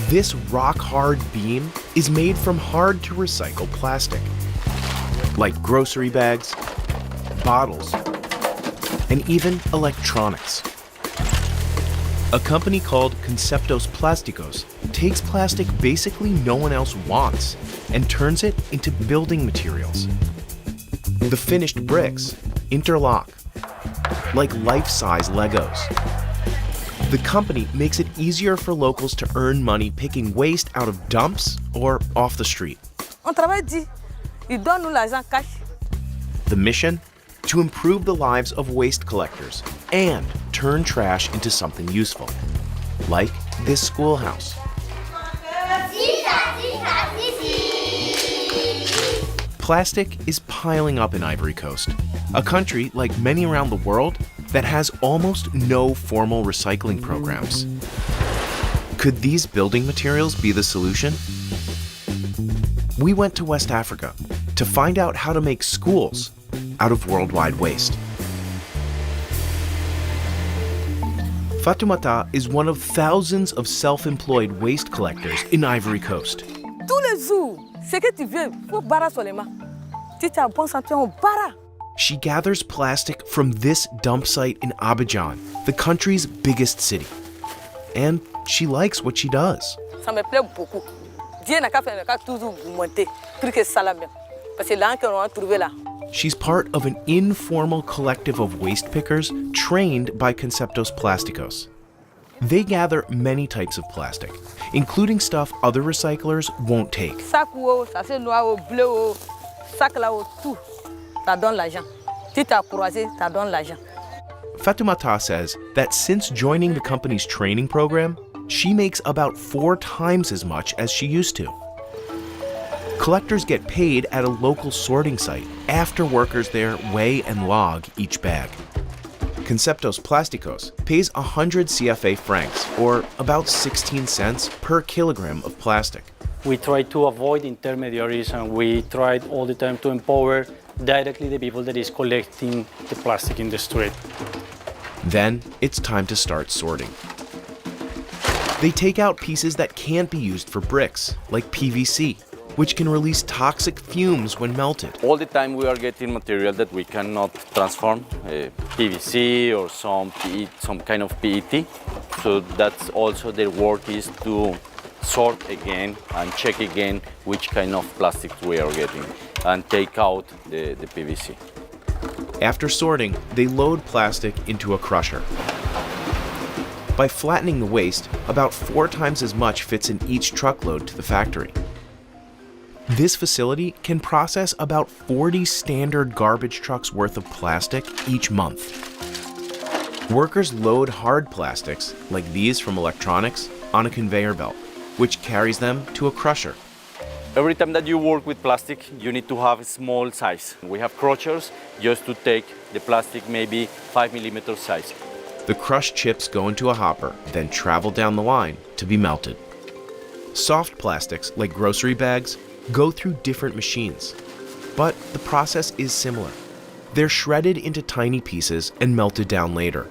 This rock-hard beam is made from hard-to-recycle plastic, like grocery bags, bottles, and even electronics. A company called Conceptos Plásticos takes plastic basically no one else wants and turns it into building materials. The finished bricks interlock, like life-size Legos. The company makes it easier for locals to earn money picking waste out of dumps or off the street. On travaille dit, ils donnent nous l'argent cash. The mission? To improve the lives of waste collectors and turn trash into something useful, like this schoolhouse. Plastic is piling up in Ivory Coast, a country, like many around the world, that has almost no formal recycling programs. Could these building materials be the solution? We went to West Africa to find out how to make schools out of worldwide waste. Fatoumata is one of thousands of self-employed waste collectors in Ivory Coast. Tous les jours, ce que tu veux, faut barrer seulement. Si tu as un bon sentiment, barre. She gathers plastic from this dump site in Abidjan, the country's biggest city. And she likes what she does. Ça me plaît beaucoup. Dieu n'a qu'à faire toujours monter, plus que ça là même. Parce que là qu'on a trouvé là. She's part of an informal collective of waste pickers trained by Conceptos Plásticos. They gather many types of plastic, including stuff other recyclers won't take. Sac ou, ça c'est noir ou bleu ou, sac là ou tout, ça donne l'argent. Si tu as croisé, ça donne l'argent. Fatoumata says that since joining the company's training program, she makes about 4 times as much as she used to. Collectors get paid at a local sorting site after workers there weigh and log each bag. Conceptos Plásticos pays 100 CFA francs, or about 16 cents per kilogram of plastic. We try to avoid intermediaries, and we try all the time to empower directly the people that is collecting the plastic in the street. Then it's time to start sorting. They take out pieces that can't be used for bricks, like PVC, which can release toxic fumes when melted. All the time we are getting material that we cannot transform, PVC or some kind of PET. So that's also their work is to sort again and check again which kind of plastics we are getting and take out the PVC. After sorting, they load plastic into a crusher. By flattening the waste, about 4 times as much fits in each truckload to the factory. This facility can process about 40 standard garbage trucks worth of plastic each month. Workers load hard plastics, like these from electronics, on a conveyor belt, which carries them to a crusher. Every time that you work with plastic, you need to have a small size. We have crushers just to take the plastic maybe 5 millimeter size. The crushed chips go into a hopper, then travel down the line to be melted. Soft plastics, like grocery bags, go through different machines, but the process is similar. They're shredded into tiny pieces and melted down later.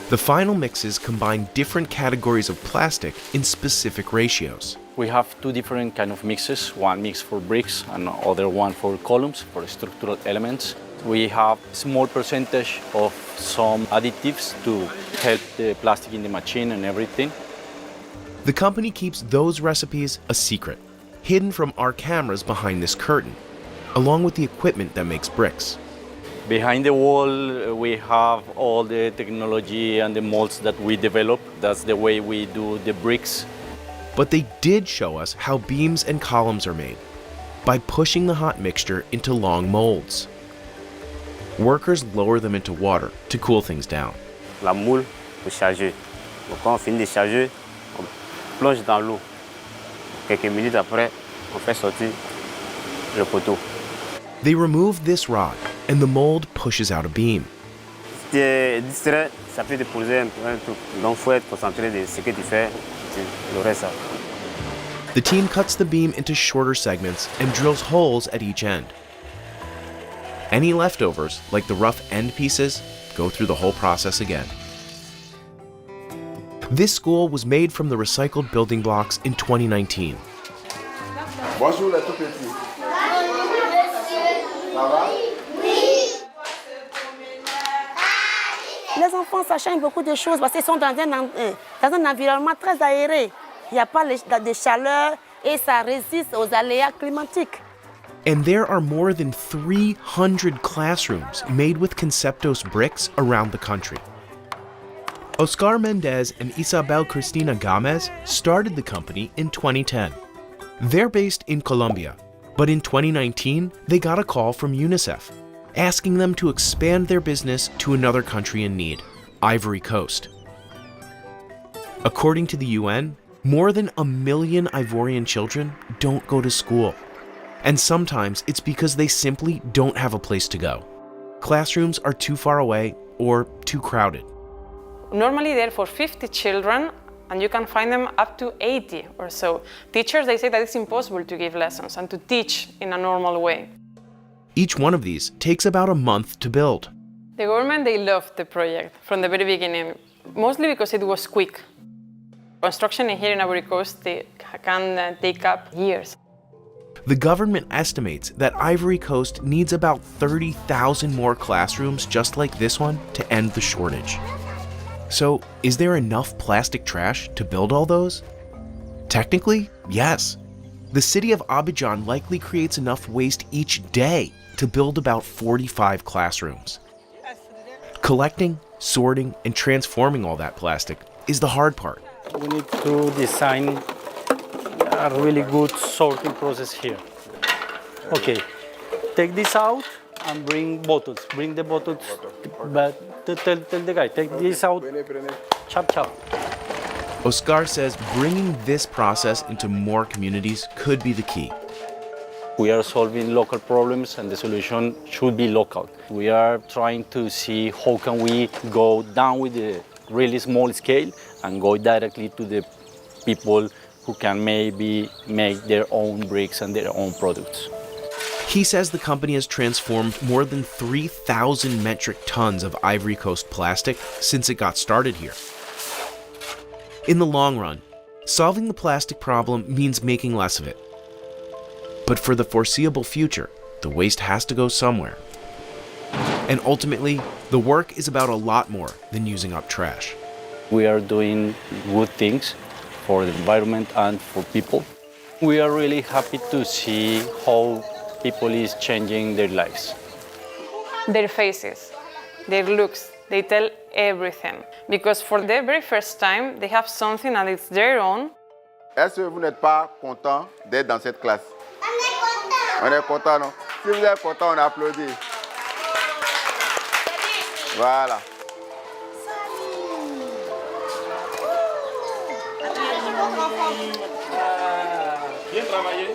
The final mixes combine different categories of plastic in specific ratios. We have 2 different kind of mixes, one mix for bricks and other one for columns, for structural elements. We have small percentage of some additives to help the plastic in the machine and everything. The company keeps those recipes a secret, hidden from our cameras behind this curtain, along with the equipment that makes bricks. Behind the wall, we have all the technology and the molds that we develop. That's the way we do the bricks. But they did show us how beams and columns are made, by pushing the hot mixture into long molds. Workers lower them into water to cool things down. La moule pour charger. Donc quand on finit de charger, on plonge dans l'eau. Quelques minutes après, on fait sortir le poteau. They remove this rod, and the mold pushes out a beam. Si tu es distrait, ça peut te poser un truc. Donc il faut être concentré de ce que tu fais, tu l'aurais ça. The team cuts the beam into shorter segments and drills holes at each end. Any leftovers, like the rough end pieces, go through the whole process again. This school was made from the recycled building blocks in 2019. Bonjour les tout petits. Ça va? Les enfants, ça change beaucoup de choses parce qu'ils sont dans un environnement très aéré. Il n'y a pas de chaleur et ça résiste aux aléas climatiques. And there are more than 300 classrooms made with Conceptos bricks around the country. Oscar Mendez and Isabel Cristina Gomez started the company in 2010. They're based in Colombia, but in 2019, they got a call from UNICEF, asking them to expand their business to another country in need, Ivory Coast. According to the UN, more than 1 million Ivorian children don't go to school. And sometimes it's because they simply don't have a place to go. Classrooms are too far away or too crowded. Normally they're for 50 children, and you can find them up to 80 or so. Teachers, they say that it's impossible to give lessons and to teach in a normal way. Each one of these takes about a month to build. The government, they loved the project from the very beginning, mostly because it was quick. Construction here in Ivory Coast can take up years. The government estimates that Ivory Coast needs about 30,000 more classrooms just like this one to end the shortage. So, is there enough plastic trash to build all those? Technically, yes. The city of Abidjan likely creates enough waste each day to build about 45 classrooms. Collecting, sorting, and transforming all that plastic is the hard part. We need to design a really good sorting process here. Okay, take this out and bring bottles. Bring the bottles, but tell the guy, take this out, chop chop. Oscar says bringing this process into more communities could be the key. We are solving local problems and the solution should be local. We are trying to see how can we go down with the really small scale and go directly to the people who can maybe make their own bricks and their own products. He says the company has transformed more than 3,000 metric tons of Ivory Coast plastic since it got started here. In the long run, solving the plastic problem means making less of it. But for the foreseeable future, the waste has to go somewhere. And ultimately, the work is about a lot more than using up trash. We are doing good things for the environment and for people. We are really happy to see how people is changing their lives. Their faces, their looks, they tell everything. Because for the very first time, they have something that is their own. Est-ce que vous n'êtes pas content d'être dans cette classe? On est content, non? Si vous êtes content, on applaudit. Voilà. Bien travaillé.